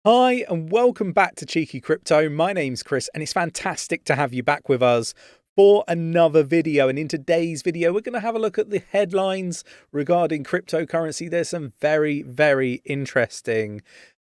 Hi, and welcome back to Cheeky Crypto. My name's Chris, and it's fantastic to have you back with us for another video. And in today's video, we're going to have a look at the headlines regarding cryptocurrency. There's some very, very interesting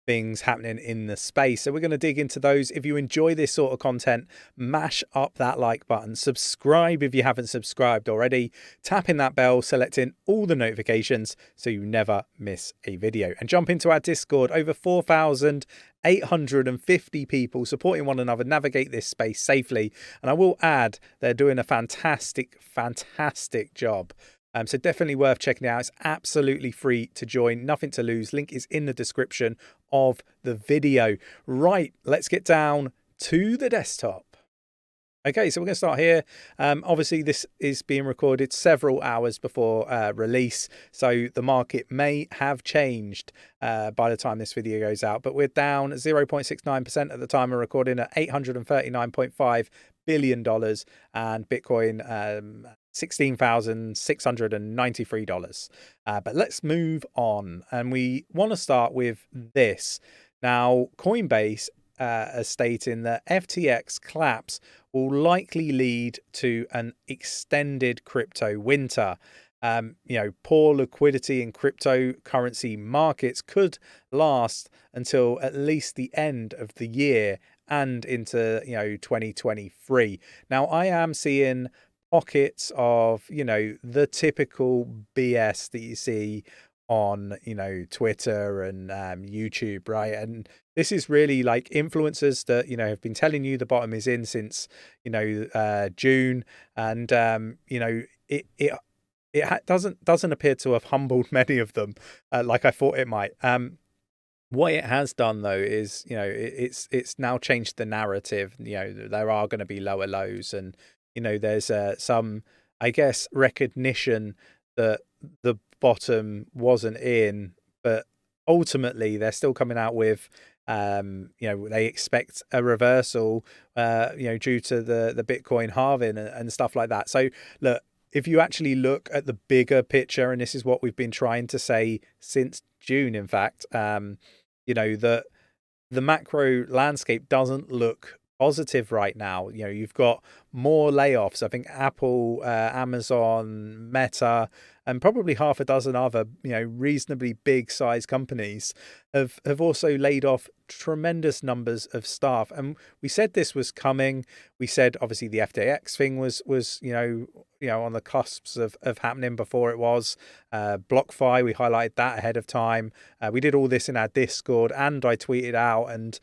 things happening in the space, so we're going to dig into those. If you enjoy this sort of content, mash up that like button, subscribe if you haven't subscribed already, tapping that bell, selecting all the notifications so you never miss a video, and jump into our Discord. Over 4,850 people supporting one another navigate this space safely, and I will add they're doing a fantastic job. So definitely worth checking out. It's absolutely free to join, nothing to lose. Link is in the description of the video. Right, let's get down to the desktop. Okay, so we're going to start here. Obviously, this is being recorded several hours before release, so the market may have changed by the time this video goes out. But we're down 0.69% at the time of recording at $839.5 billion, and Bitcoin $16,693. But let's move on, and we want to start with this. Now, Coinbase is stating that FTX collapse will likely lead to an extended crypto winter. Poor liquidity in cryptocurrency markets could last until at least the end of the year and into 2023. Now, I am seeing pockets of the typical BS that you see on Twitter and YouTube, right? And this is really like influencers that have been telling you the bottom is in since June, and it doesn't appear to have humbled many of them like I thought it might. What it has done though is it's now changed the narrative. There are going to be lower lows, and there's some, I guess, recognition that the bottom wasn't in, but ultimately they're still coming out with they expect a reversal due to the Bitcoin halving and stuff like that. So look, if you actually look at the bigger picture, and this is what we've been trying to say since June, in fact, that the macro landscape doesn't look positive right now. You've got more layoffs. I think Apple, Amazon, Meta, and probably half a dozen other reasonably big size companies have also laid off tremendous numbers of staff. And we said this was coming. We said obviously the FTX thing was on the cusps of happening before it was. BlockFi, we highlighted that ahead of time. We did all this in our Discord, and I tweeted out, and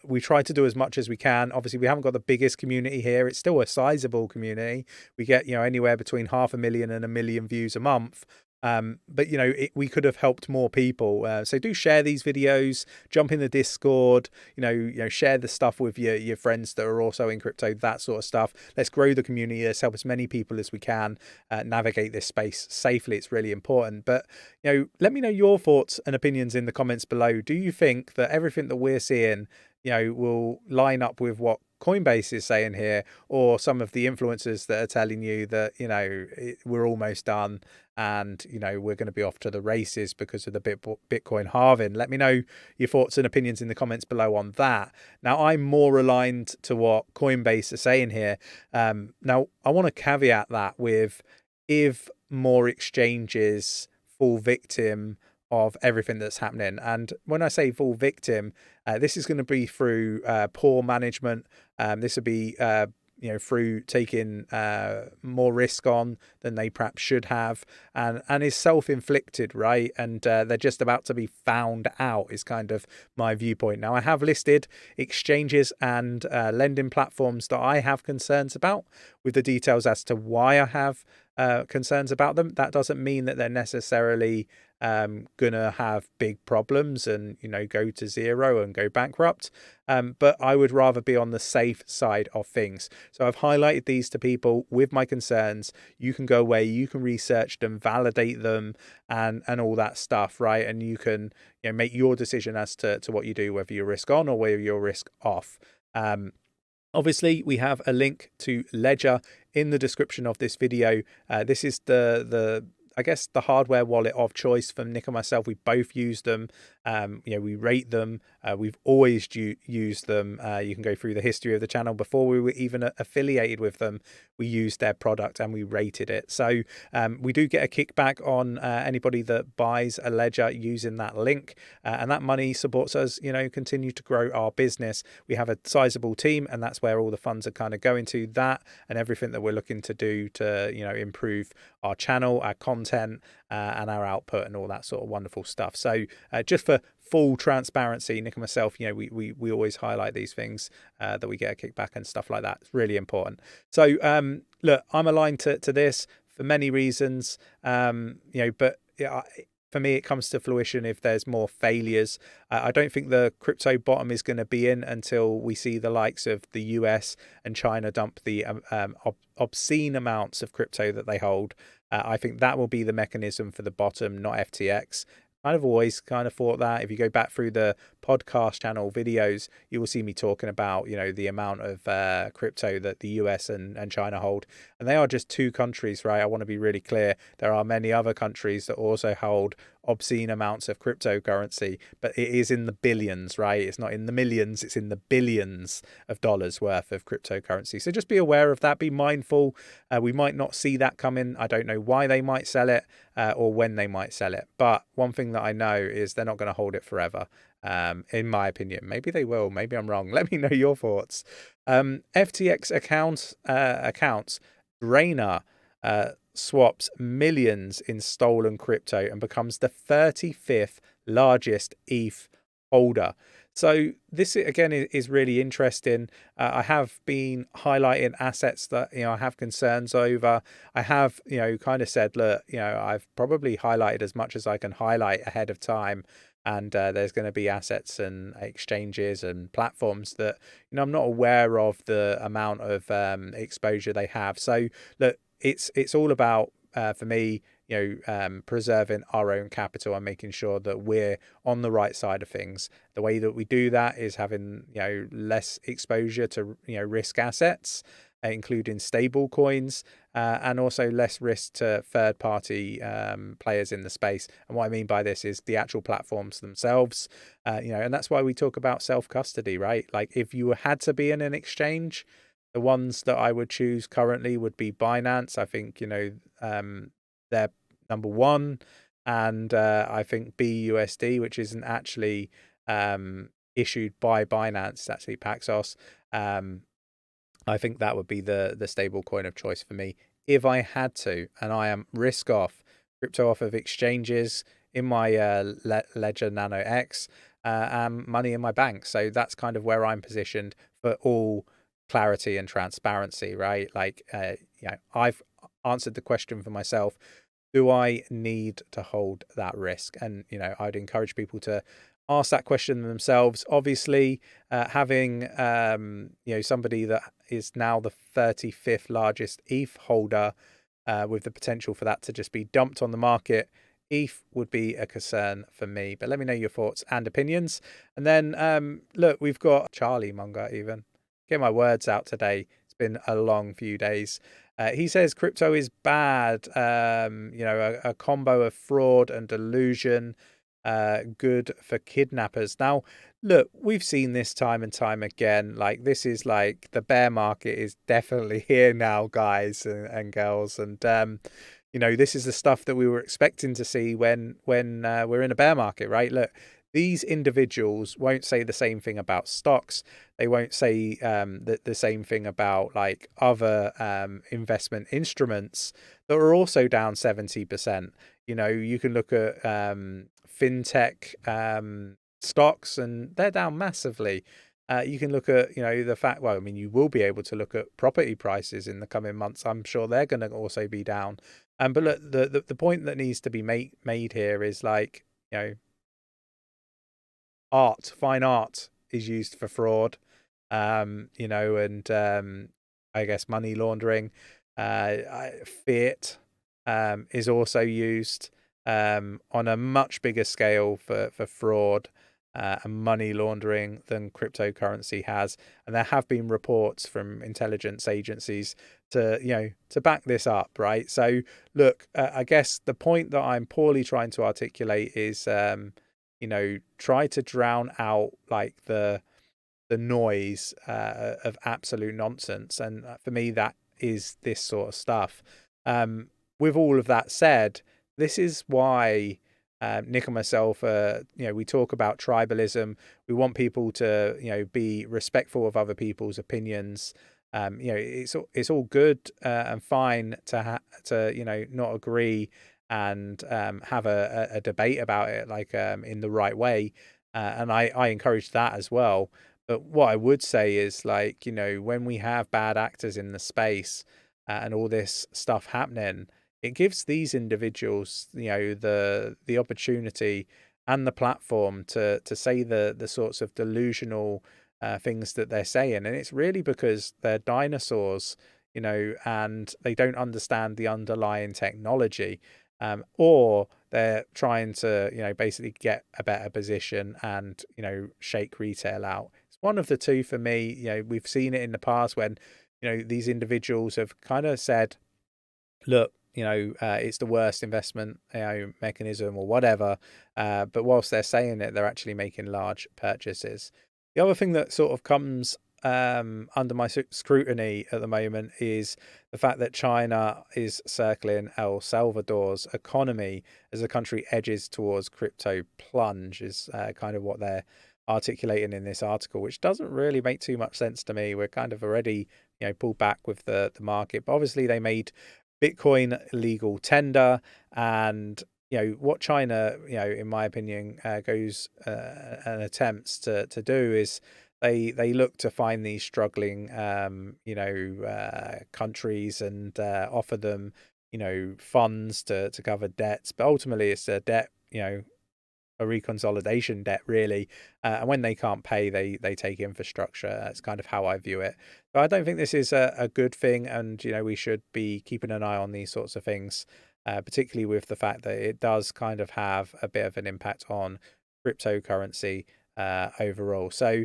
we try to do as much as we can. Obviously, we haven't got the biggest community here. It's still a sizable community. We get anywhere between 500,000 and 1 million views a month. But we could have helped more people. So do share these videos, jump in the Discord, share the stuff with your friends that are also in crypto, that sort of stuff. Let's grow the community. Let's help as many people as we can navigate this space safely. It's really important. But let me know your thoughts and opinions in the comments below. Do you think that everything that we're seeing will line up with what Coinbase is saying here, or some of the influencers that are telling you that we're almost done and we're going to be off to the races because of the Bitcoin halving? Let me know your thoughts and opinions in the comments below on that. Now, I'm more aligned to what Coinbase is saying here. Now, I want to caveat that with, if more exchanges fall victim of everything that's happening. And when I say fall victim, this is going to be through poor management. This will be through taking more risk on than they perhaps should have, and is self-inflicted, right? And they're just about to be found out, is kind of my viewpoint. Now, I have listed exchanges and lending platforms that I have concerns about, with the details as to why I have concerns about them. That doesn't mean that they're necessarily gonna have big problems and go to zero and go bankrupt, but I would rather be on the safe side of things. So I've highlighted these to people with my concerns. You can go away, you can research them, validate them, and all that stuff, right? And you can make your decision as to what you do, whether you're risk on or whether you're risk off. Obviously, we have a link to Ledger in the description of this video. This is the I guess, the hardware wallet of choice for Nick and myself. We both use them. We rate them. We've always used them. You can go through the history of the channel. Before we were even affiliated with them, we used their product and we rated it. So we do get a kickback on anybody that buys a ledger using that link, and that money supports us, continue to grow our business. We have a sizable team, and that's where all the funds are kind of going to, that and everything that we're looking to do to, improve our channel, our content, and our output and all that sort of wonderful stuff. So just for full transparency, Nick and myself, we always highlight these things, that we get a kickback and stuff like that. It's really important. So look, I'm aligned to this for many reasons, but for me, it comes to fruition if there's more failures. I don't think the crypto bottom is going to be in until we see the likes of the US and China dump the obscene amounts of crypto that they hold. I think that will be the mechanism for the bottom, not FTX. I've always kind of thought that. If you go back through the podcast channel videos, you will see me talking about, the amount of crypto that the US and China hold. And they are just two countries, right? I want to be really clear. There are many other countries that also hold obscene amounts of cryptocurrency, but it is in the billions, right? It's not in the millions, it's in the billions of dollars worth of cryptocurrency. So just be aware of that, be mindful. We might not see that coming. I don't know why they might sell it or when they might sell it. But one thing that I know is they're not going to hold it forever, in my opinion. Maybe they will, maybe I'm wrong. Let me know your thoughts. FTX accounts, 𝗕𝗘𝗪𝗔𝗥𝗘 swaps millions in stolen crypto and becomes the 35th largest ETH holder. So this again is really interesting. I have been highlighting assets that I have concerns over. I have kind of said, look, I've probably highlighted as much as I can highlight ahead of time. And there's going to be assets and exchanges and platforms that I'm not aware of the amount of exposure they have. So look, it's all about for me, preserving our own capital and making sure that we're on the right side of things. The way that we do that is having less exposure to risk assets, including stable coins, and also less risk to third-party players in the space. And what I mean by this is the actual platforms themselves, and that's why we talk about self-custody, right? Like if you had to be in an exchange, the ones that I would choose currently would be Binance. I think, they're number one. And I think BUSD, which isn't actually issued by Binance, it's actually Paxos. I think that would be the stable coin of choice for me if I had to. And I am risk off, crypto off of exchanges in my Ledger Nano X, and money in my bank. So that's kind of where I'm positioned for all clarity and transparency, right? Like, I've answered the question for myself. Do I need to hold that risk? And, I'd encourage people to ask that question themselves. Obviously, having, somebody that is now the 35th largest ETH holder, with the potential for that to just be dumped on the market, ETH would be a concern for me. But let me know your thoughts and opinions. And then, look, we've got Charlie Munger even. Get my words out today. It's been a long few days. He says crypto is bad, a combo of fraud and delusion, good for kidnappers. Now, look, we've seen this time and time again. Like, this is like the bear market is definitely here now, guys and girls. And, this is the stuff that we were expecting to see when we're in a bear market, right? Look, these individuals won't say the same thing about stocks. They won't say the same thing about like other investment instruments that are also down 70%. You can look at fintech stocks and they're down massively. You can look at, the fact, well, I mean, you will be able to look at property prices in the coming months. I'm sure they're going to also be down. But look, the point that needs to be made here is like, fine art is used for fraud, and I guess money laundering. Fiat is also used on a much bigger scale for fraud. and money laundering than cryptocurrency has. And there have been reports from intelligence agencies to back this up, right? So look, I guess the point that I'm poorly trying to articulate is, try to drown out like the noise of absolute nonsense. And for me, that is this sort of stuff. With all of that said, this is why Nick and myself, we talk about tribalism. We want people to, be respectful of other people's opinions. It's all good and fine to not agree and have a debate about it, like in the right way. And I encourage that as well. But what I would say is, like, when we have bad actors in the space and all this stuff happening, it gives these individuals, the opportunity and the platform to say the sorts of delusional things that they're saying. And it's really because they're dinosaurs, and they don't understand the underlying technology, or they're trying to, basically get a better position and, shake retail out. It's one of the two for me. We've seen it in the past when, these individuals have kind of said, look, it's the worst investment mechanism or whatever. But whilst they're saying it, they're actually making large purchases. The other thing that sort of comes under my scrutiny at the moment is the fact that China is circling El Salvador's economy as the country edges towards crypto plunge, is kind of what they're articulating in this article, which doesn't really make too much sense to me. We're kind of already, pulled back with the market, but obviously they made Bitcoin legal tender, and what China, in my opinion, goes and attempts to do is they look to find these struggling countries and offer them funds to cover debts, but ultimately it's a debt, a reconsolidation debt, really. And when they can't pay, they take infrastructure. That's kind of how I view it. But I don't think this is a good thing. And, we should be keeping an eye on these sorts of things, particularly with the fact that it does kind of have a bit of an impact on cryptocurrency overall. So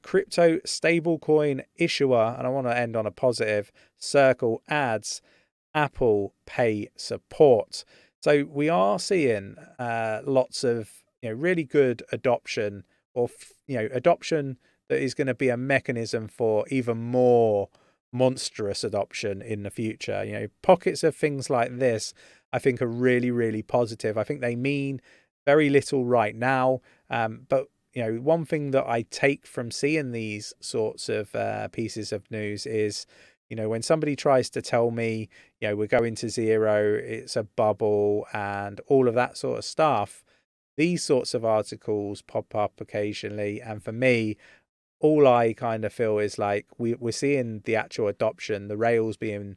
crypto stablecoin issuer, and I want to end on a positive, Circle adds Apple Pay support. So we are seeing lots of really good adoption, or adoption that is going to be a mechanism for even more monstrous adoption in the future. Pockets of things like this I think are really, really positive. I think they mean very little right now, but one thing that I take from seeing these sorts of pieces of news is, when somebody tries to tell me, we're going to zero, it's a bubble and all of that sort of stuff, these sorts of articles pop up occasionally. And for me, all I kind of feel is like we're seeing the actual adoption, the rails being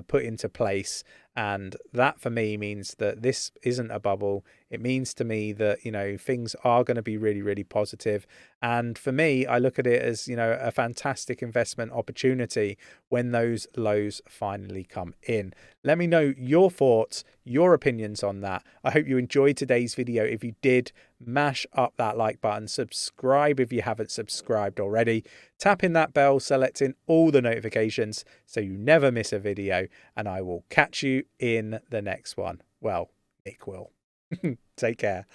put into place. And that for me means that this isn't a bubble. It means to me that, things are going to be really, really positive. And for me, I look at it as, a fantastic investment opportunity when those lows finally come in. Let me know your thoughts, your opinions on that. I hope you enjoyed today's video. If you did, mash up that like button, subscribe if you haven't subscribed already, tap in that bell, selecting all the notifications so you never miss a video, and I will catch you in the next one. Well, Nick will. Take care.